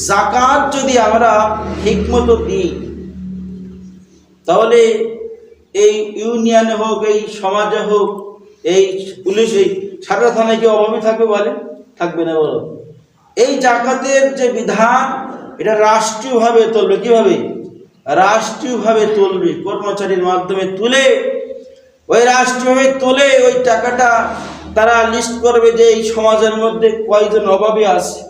জাকাত যদি আমরা ঠিকমতো দিই, তাহলে এই ইউনিয়নে হোক, এই সমাজে হোক, এই পুলিশ, এই সারা থানায় কি অভাবী থাকবে? বলে থাকবে না? বলো। এই জাকাতের যে বিধান, এটা রাষ্ট্রীয়ভাবে তুলবে। কিভাবে? রাষ্ট্রীয়ভাবে তুলবে, কর্মচারীর মাধ্যমে তুলে, ওই রাষ্ট্রীয়ভাবে তুলে ওই টাকাটা তারা লিস্ট করবে যে এই সমাজের মধ্যে কয়জন অভাবী আছে,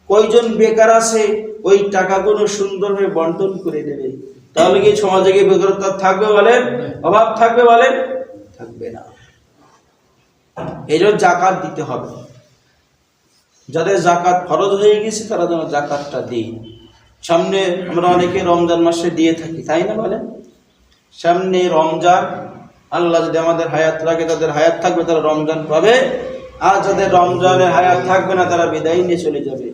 কয়জন বেকার আছে, ওই টাকাগুলো সুন্দরভাবে বন্টন করে দেবে। তাহলে কি সমাজে কি বেকারত্ব থাকবে? বলেন। অভাব থাকবে? বলেন থাকবে না। এই জন্য জাকাত দিতে হবে। যাদের জাকাত ফরজ হয়ে গেছে তারা যেন জাকাতটা দিই। সামনে আমরা অনেকে রমজান মাসে দিয়ে থাকি, তাই না? বলেন সামনে রমজান, আল্লাহ যদি আমাদের হায়াত রাখে, তাদের হায়াত থাকবে, তারা রমজান পাবে। আর যাদের রমজানের হায়াত থাকবে না, তারা বিদায় নিয়ে চলে যাবে।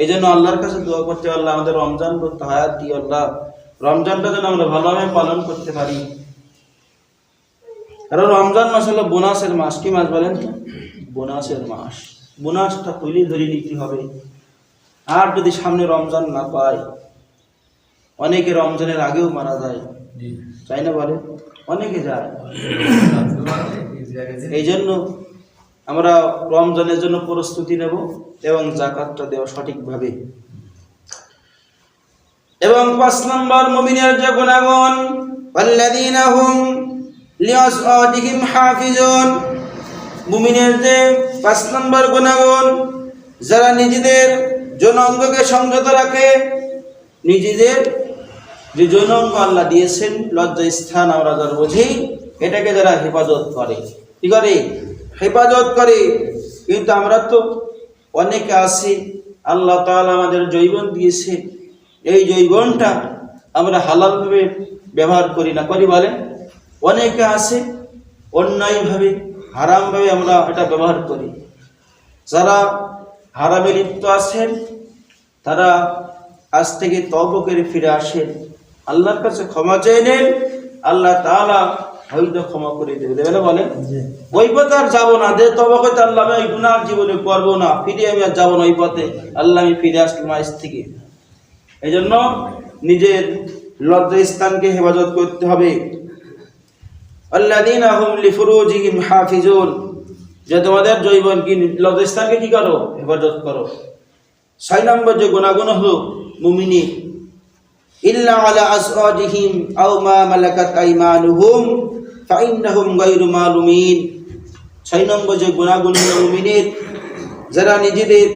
এই জন্য আল্লাহর কাছে দোয়া করতে, আল্লাহ আমাদের রমজান করতে হায়াত দিয়ে, আল্লাহ রমজানটা যেন আমরা ভালোভাবে পালন করতে পারি। কারণ রমজান মাস হলো বোনাসের মাস। কি মাস বলেন তো? বোনাসের মাস। বোনাসটা তুলে ধরে নিতে হবে। আর যদি সামনে রমজান না পায়, অনেকে রমজানের আগেও মারা যায়, তাই না? বলে অনেকে যায়। এই জন্য আমরা রমজানের জন্য প্রস্তুতি নেব এবং জাকাতটা দেওয়া সঠিকভাবে। এবং 5 নম্বর মুমিনের যে গুণাগুণ, ওয়াল্লাযীনা হুম লিআসওয়াতিহিম হাফিজুন। মুমিনের যে 5 নম্বর গুণাগুণ, যারা নিজেদের যৌনাঙ্গকে সংযত রাখে, নিজেদের যে যৌনাঙ্গ আল্লাহ দিয়েছেন, লজ্জা স্থান আমরা যারা বুঝি, এটাকে যারা হেফাজত করে। কি করে? হেফাজত করে। কিন্তু আমরা তো অনেকে আছি, আল্লাহ তাআলা আমাদের যৌবন দিয়েছে, এই যৌবনটা আমরা হালালভাবে ব্যবহার করি না। করি? বলেন অনেকে আছে অন্যায়ভাবে, হারামভাবে আমরা এটা ব্যবহার করি। যারা হারামে লিপ্ত আছেন, তারা আজ থেকে তওবা করে ফিরে আসেন, আল্লাহর কাছে ক্ষমা চেয়ে নেন, আল্লাহ তাআলা হয়তো ক্ষমা করে দেবে। দেবে না? বলেন ওই পথে আর যাবো না, যে তওবা করতে আল্লাহ আমি এই গুনাহ জীবনে করবো না, ফিরে আমি আর যাবো না ওই পথে, আল্লাহ আমি ফিরে আসলাম আজ থেকে। এই জন্য নিজের লজ্জা স্থানকে হেফাজত করতে হবে। আল্লাযীনা হুম লিফুরুজিহিম হাফিজুন, যে তোমাদের যৌবন কি লজ্জা স্থানকে কি করো? হেফাজত করো। 6 নম্বর যে গুণাগুণ হলো মুমিনী, ইল্লা আলা আসওয়াজিহিম আও মা মালাকাত আইমানুহুম ফাইন্নাহুম গায়রু মালুমিন। 6 নম্বর যে গুণাগুণ হলো মুমিনের, যারা নিজেদের